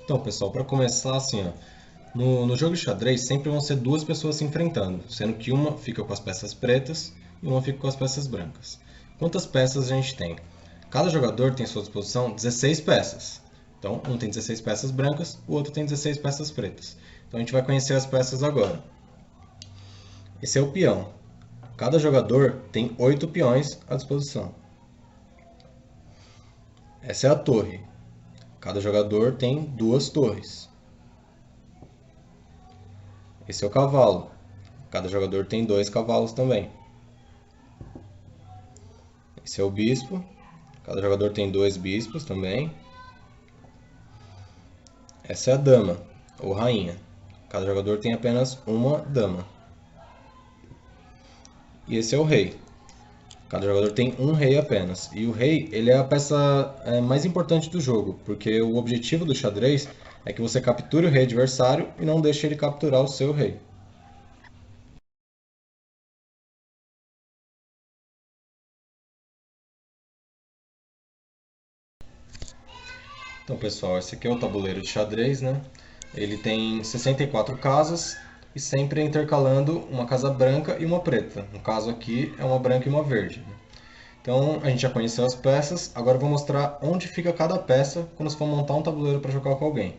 Então, pessoal, para começar assim, ó, no jogo de xadrez sempre vão ser duas pessoas se enfrentando, sendo que uma fica com as peças pretas e uma fica com as peças brancas. Quantas peças a gente tem? Cada jogador tem à sua disposição 16 peças. Então, um tem 16 peças brancas, o outro tem 16 peças pretas. Então, a gente vai conhecer as peças agora. Esse é o peão. Cada jogador tem 8 peões à disposição. Essa é a torre. Cada jogador tem 2 torres. Esse é o cavalo. Cada jogador tem 2 cavalos também. Esse é o bispo. Cada jogador tem 2 bispos também. Essa é a dama, ou rainha. Cada jogador tem apenas uma dama. E esse é o rei. Cada jogador tem um rei apenas. E o rei, ele é a peça mais importante do jogo, porque o objetivo do xadrez é que você capture o rei adversário e não deixe ele capturar o seu rei. Então, pessoal, esse aqui é o tabuleiro de xadrez, né? Ele tem 64 casas e sempre intercalando uma casa branca e uma preta. No caso aqui é uma branca e uma verde, né? Então, a gente já conheceu as peças, agora eu vou mostrar onde fica cada peça quando você for montar um tabuleiro para jogar com alguém.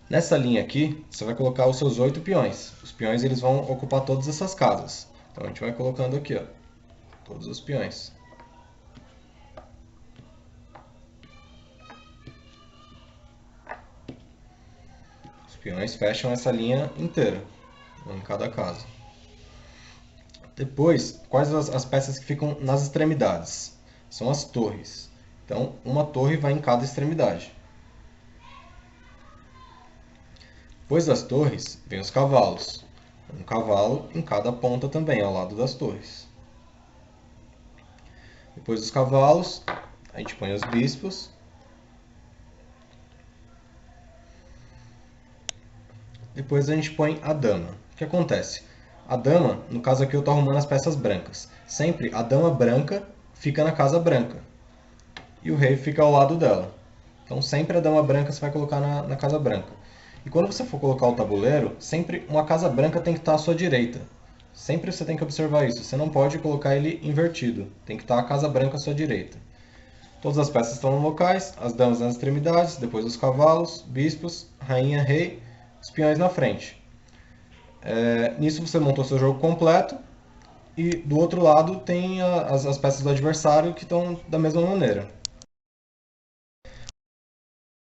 Nessa linha aqui, você vai colocar os seus 8 peões. Os peões eles vão ocupar todas essas casas. Então, a gente vai colocando aqui, ó, todos os peões. Os peões fecham essa linha inteira, um em cada casa. Depois, quais as peças que ficam nas extremidades? São as torres. Então, uma torre vai em cada extremidade. Depois das torres, vem os cavalos. Um cavalo em cada ponta também, ao lado das torres. Depois dos cavalos, a gente põe os bispos. Depois a gente põe a dama. O que acontece? A dama, no caso aqui eu estou arrumando as peças brancas. Sempre a dama branca fica na casa branca. E o rei fica ao lado dela. Então sempre a dama branca você vai colocar na casa branca. E quando você for colocar o tabuleiro, sempre uma casa branca tem que estar à sua direita. Sempre você tem que observar isso. Você não pode colocar ele invertido. Tem que estar a casa branca à sua direita. Todas as peças estão nos locais, as damas nas extremidades, depois os cavalos, bispos, rainha, rei, os peões na frente. Nisso você montou seu jogo completo e do outro lado tem as peças do adversário que estão da mesma maneira.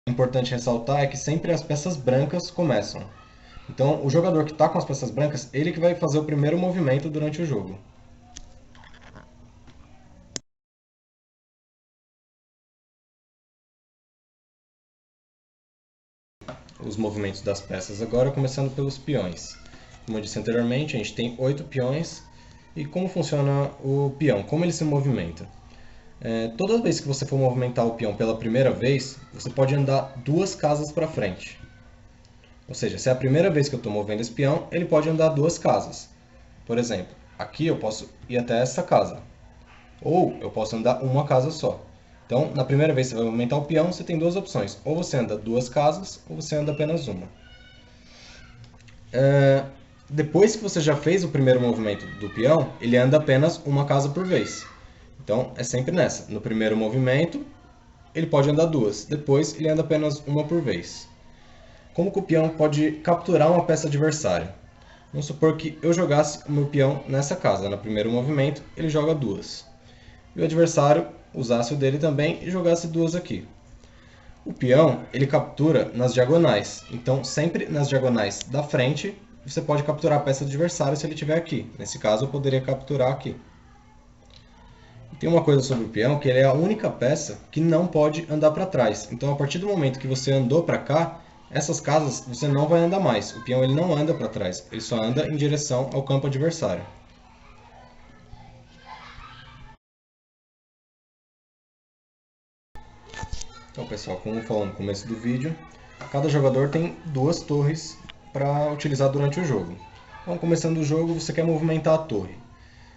O importante ressaltar é que sempre as peças brancas começam. Então, o jogador que está com as peças brancas, ele que vai fazer o primeiro movimento durante o jogo. Os movimentos das peças agora, começando pelos peões. Como eu disse anteriormente, a gente tem 8 peões. E como funciona o peão? Como ele se movimenta? Toda vez que você for movimentar o peão pela primeira vez, você pode andar 2 casas para frente. Ou seja, se é a primeira vez que eu estou movendo esse peão, ele pode andar 2 casas. Por exemplo, aqui eu posso ir até essa casa. Ou eu posso andar uma casa só. Então, na primeira vez que você vai movimentar o peão, você tem 2 opções. Ou você anda 2 casas, ou você anda apenas uma. Depois que você já fez o primeiro movimento do peão, ele anda apenas uma casa por vez. Então, é sempre nessa. No primeiro movimento, ele pode andar 2. Depois, ele anda apenas uma por vez. Como que o peão pode capturar uma peça adversária? Vamos supor que eu jogasse o meu peão nessa casa. No primeiro movimento, ele joga 2. E o adversário usasse o dele também e jogasse 2 aqui. O peão, ele captura nas diagonais. Então, sempre nas diagonais da frente, você pode capturar a peça do adversário se ele estiver aqui. Nesse caso, eu poderia capturar aqui. Tem uma coisa sobre o peão, que ele é a única peça que não pode andar para trás. Então, a partir do momento que você andou para cá, essas casas você não vai andar mais. O peão ele não anda para trás, ele só anda em direção ao campo adversário. Então, pessoal, como falou no começo do vídeo, cada jogador tem 2 torres para utilizar durante o jogo. Então, começando o jogo, você quer movimentar a torre.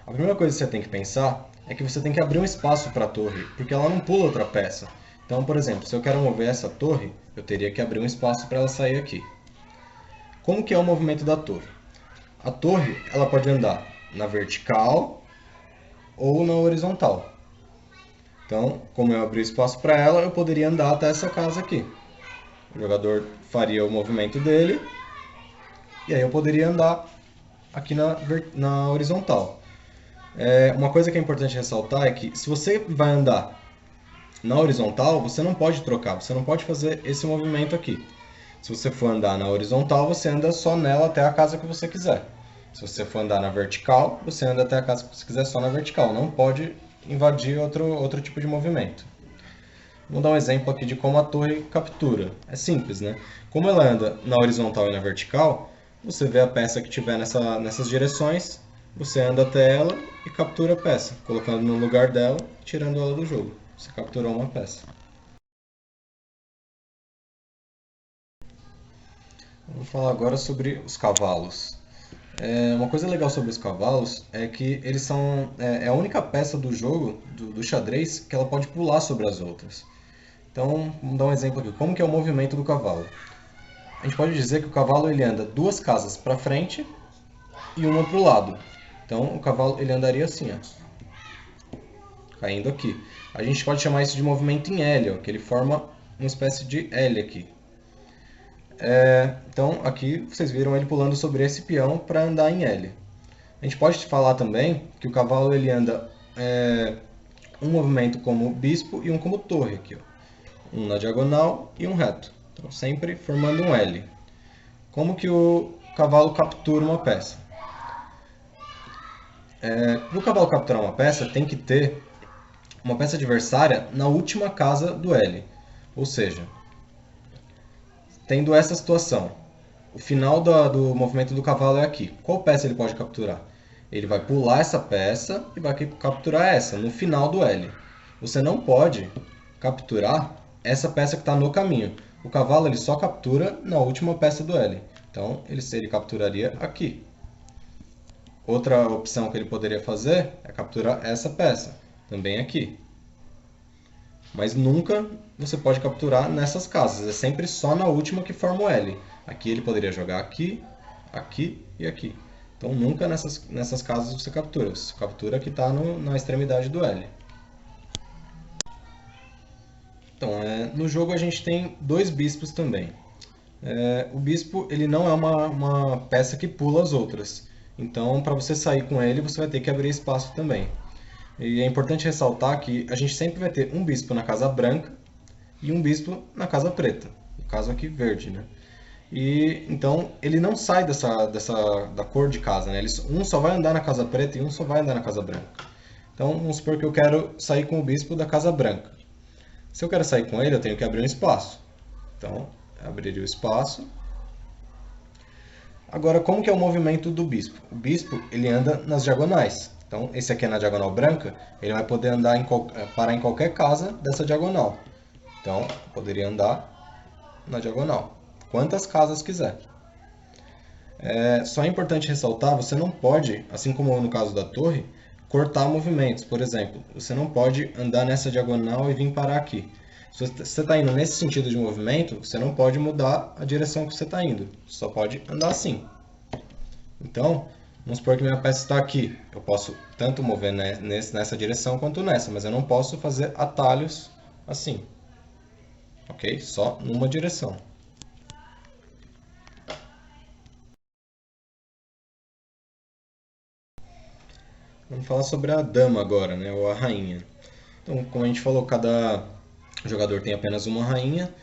A primeira coisa que você tem que pensar é que você tem que abrir um espaço para a torre, porque ela não pula outra peça. Então, por exemplo, se eu quero mover essa torre, eu teria que abrir um espaço para ela sair aqui. Como que é o movimento da torre? A torre ela pode andar na vertical ou na horizontal. Então, como eu abri espaço para ela, eu poderia andar até essa casa aqui. O jogador faria o movimento dele e aí eu poderia andar aqui na horizontal. Uma coisa que é importante ressaltar é que se você vai andar na horizontal, você não pode trocar, você não pode fazer esse movimento aqui. Se você for andar na horizontal, você anda só nela até a casa que você quiser. Se você for andar na vertical, você anda até a casa que você quiser só na vertical. Não pode invadir outro tipo de movimento. Vou dar um exemplo aqui de como a torre captura. É simples, né? Como ela anda na horizontal e na vertical, você vê a peça que tiver nessas direções, você anda até ela e captura a peça, colocando no lugar dela e tirando ela do jogo. Você capturou uma peça. Vamos falar agora sobre os cavalos. Uma coisa legal sobre os cavalos é que eles são a única peça do jogo, do xadrez, que ela pode pular sobre as outras. Então, vamos dar um exemplo aqui. Como que é o movimento do cavalo? A gente pode dizer que o cavalo ele anda duas casas para frente e uma para o lado. Então, o cavalo ele andaria assim, ó, caindo aqui. A gente pode chamar isso de movimento em L, ó, que ele forma uma espécie de L aqui. Então, aqui vocês viram ele pulando sobre esse peão para andar em L. A gente pode falar também que o cavalo ele anda um movimento como bispo e um como torre aqui, ó. Um na diagonal e um reto. Então, sempre formando um L. Como que o cavalo captura uma peça? Para o cavalo capturar uma peça, tem que ter uma peça adversária na última casa do L. Ou seja, tendo essa situação, o final do movimento do cavalo é aqui. Qual peça ele pode capturar? Ele vai pular essa peça e vai capturar essa, no final do L. Você não pode capturar essa peça que está no caminho. O cavalo ele só captura na última peça do L. Então, ele capturaria aqui. Outra opção que ele poderia fazer é capturar essa peça, também aqui. Mas nunca você pode capturar nessas casas, é sempre só na última que forma o L. Aqui ele poderia jogar aqui, aqui e aqui. Então nunca nessas casas você captura que está na extremidade do L. Então, no jogo a gente tem dois bispos também. O bispo ele não é uma peça que pula as outras. Então, para você sair com ele, você vai ter que abrir espaço também. E é importante ressaltar que a gente sempre vai ter um bispo na casa branca e um bispo na casa preta. No caso aqui, verde, né? E então ele não sai da cor de casa, né? Um só vai andar na casa preta e um só vai andar na casa branca. Então, vamos supor que eu quero sair com o bispo da casa branca. Se eu quero sair com ele, eu tenho que abrir um espaço. Então, abriria o espaço. Agora, como que é o movimento do bispo? O bispo, ele anda nas diagonais. Então, esse aqui é na diagonal branca, ele vai poder andar parar em qualquer casa dessa diagonal. Então, poderia andar na diagonal, quantas casas quiser. Só é importante ressaltar, você não pode, assim como no caso da torre, cortar movimentos. Por exemplo, você não pode andar nessa diagonal e vir parar aqui. Se você está indo nesse sentido de movimento, você não pode mudar a direção que você está indo. Você só pode andar assim. Então, vamos supor que minha peça está aqui. Eu posso tanto mover nessa direção quanto nessa, mas eu não posso fazer atalhos assim. Ok? Só numa direção. Vamos falar sobre a dama agora, né? Ou a rainha. Então, como a gente falou, cada jogador tem apenas uma rainha.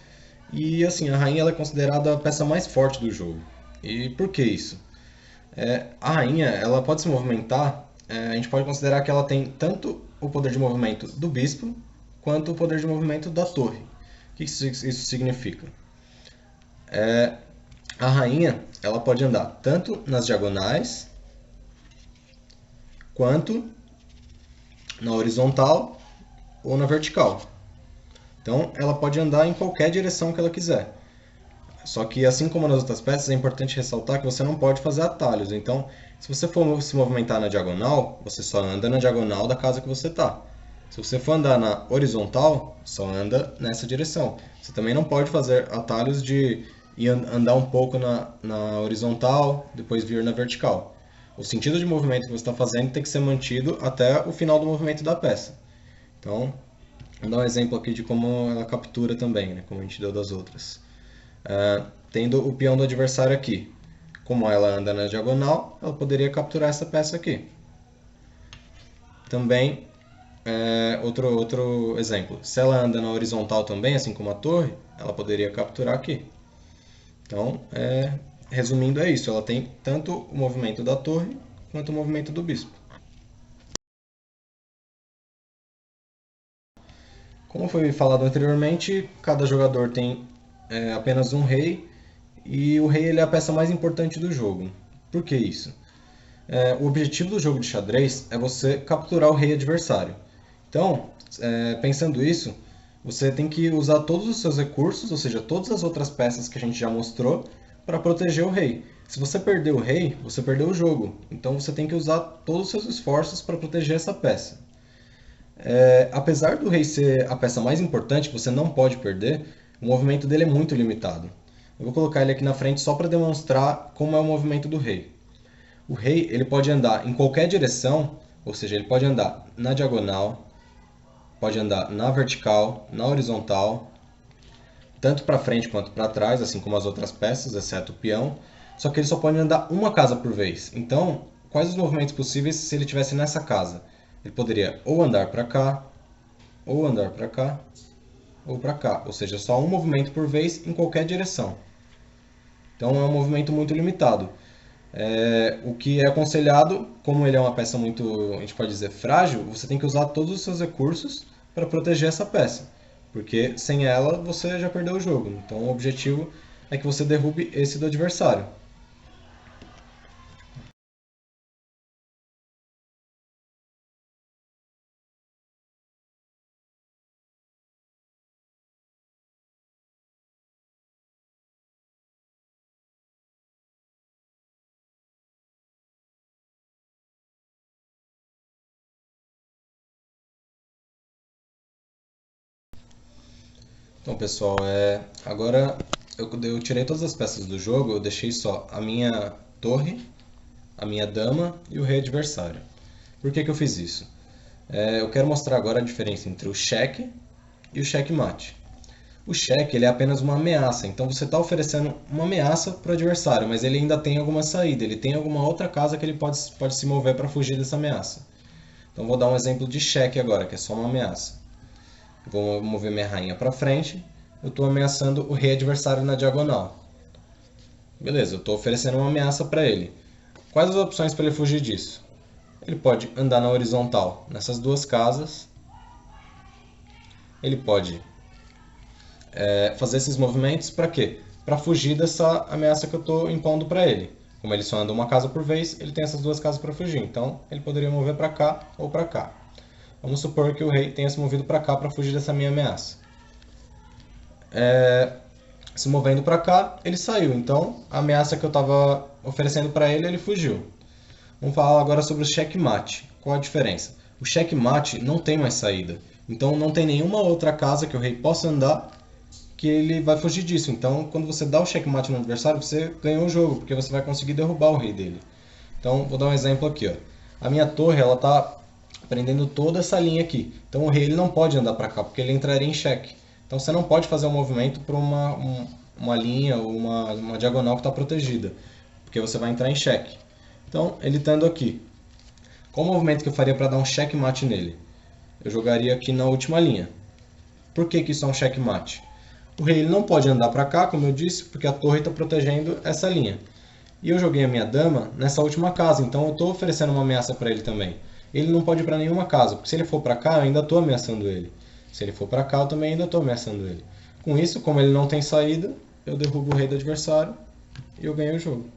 E assim, a rainha ela é considerada a peça mais forte do jogo. E por que isso? A rainha ela pode se movimentar, a gente pode considerar que ela tem tanto o poder de movimento do bispo, quanto o poder de movimento da torre. O que isso significa? A rainha ela pode andar tanto nas diagonais, quanto na horizontal ou na vertical. Então, ela pode andar em qualquer direção que ela quiser. Só que, assim como nas outras peças, é importante ressaltar que você não pode fazer atalhos. Então, se você for se movimentar na diagonal, você só anda na diagonal da casa que você está. Se você for andar na horizontal, só anda nessa direção. Você também não pode fazer atalhos de andar um pouco na horizontal, depois vir na vertical. O sentido de movimento que você está fazendo tem que ser mantido até o final do movimento da peça. Então, vou dar um exemplo aqui de como ela captura também, né? Como a gente deu das outras. Tendo o peão do adversário aqui. Como ela anda na diagonal, ela poderia capturar essa peça aqui. Também, outro exemplo. Se ela anda na horizontal também, assim como a torre, ela poderia capturar aqui. Então, resumindo, é isso. Ela tem tanto o movimento da torre quanto o movimento do bispo. Como foi falado anteriormente, cada jogador tem apenas um rei e o rei ele é a peça mais importante do jogo. Por que isso? O objetivo do jogo de xadrez é você capturar o rei adversário. Então, pensando isso, você tem que usar todos os seus recursos, ou seja, todas as outras peças que a gente já mostrou, para proteger o rei. Se você perder o rei, você perdeu o jogo. Então você tem que usar todos os seus esforços para proteger essa peça. Apesar do rei ser a peça mais importante, que você não pode perder, o movimento dele é muito limitado. Eu vou colocar ele aqui na frente só para demonstrar como é o movimento do rei. O rei ele pode andar em qualquer direção, ou seja, ele pode andar na diagonal, pode andar na vertical, na horizontal, tanto para frente quanto para trás, assim como as outras peças, exceto o peão. Só que ele só pode andar uma casa por vez. Então, quais os movimentos possíveis se ele estivesse nessa casa? Ele poderia ou andar para cá, ou andar para cá, ou para cá. Ou seja, só um movimento por vez em qualquer direção. Então é um movimento muito limitado. O que é aconselhado, como ele é uma peça muito, a gente pode dizer, frágil, você tem que usar todos os seus recursos para proteger essa peça. Porque sem ela você já perdeu o jogo. Então o objetivo é que você derrube esse do adversário. Então, pessoal, agora eu tirei todas as peças do jogo, eu deixei só a minha torre, a minha dama e o rei adversário. Por que que eu fiz isso? Eu quero mostrar agora a diferença entre o cheque e o checkmate. O cheque ele é apenas uma ameaça, então você está oferecendo uma ameaça para o adversário, mas ele ainda tem alguma saída, ele tem alguma outra casa que ele pode se mover para fugir dessa ameaça. Então vou dar um exemplo de cheque agora, que é só uma ameaça. Vou mover minha rainha para frente. Eu estou ameaçando o rei adversário na diagonal. Beleza, eu estou oferecendo uma ameaça para ele. Quais as opções para ele fugir disso? Ele pode andar na horizontal nessas duas casas. Ele pode fazer esses movimentos para quê? Para fugir dessa ameaça que eu estou impondo para ele. Como ele só anda uma casa por vez, ele tem essas duas casas para fugir. Então ele poderia mover para cá ou para cá. Vamos supor que o rei tenha se movido para cá para fugir dessa minha ameaça. Se movendo para cá, ele saiu. Então, a ameaça que eu estava oferecendo para ele, ele fugiu. Vamos falar agora sobre o checkmate. Qual a diferença? O checkmate não tem mais saída. Então, não tem nenhuma outra casa que o rei possa andar que ele vai fugir disso. Então, quando você dá o checkmate no adversário, você ganhou o jogo, porque você vai conseguir derrubar o rei dele. Então, vou dar um exemplo aqui. Ó. A minha torre ela está prendendo toda essa linha aqui. Então, o rei ele não pode andar para cá, porque ele entraria em xeque. Então você não pode fazer um movimento para uma linha ou uma diagonal que está protegida, porque você vai entrar em xeque. Então, ele estando aqui, qual o movimento que eu faria para dar um checkmate nele? Eu jogaria aqui na última linha. Por que que isso é um checkmate? O rei ele não pode andar para cá, como eu disse, porque a torre está protegendo essa linha. E eu joguei a minha dama nessa última casa, então eu estou oferecendo uma ameaça para ele também. Ele não pode ir para nenhuma casa, porque se ele for para cá, eu ainda estou ameaçando ele. Se ele for para cá, eu também ainda estou ameaçando ele. Com isso, como ele não tem saída, eu derrubo o rei do adversário e eu ganhei o jogo.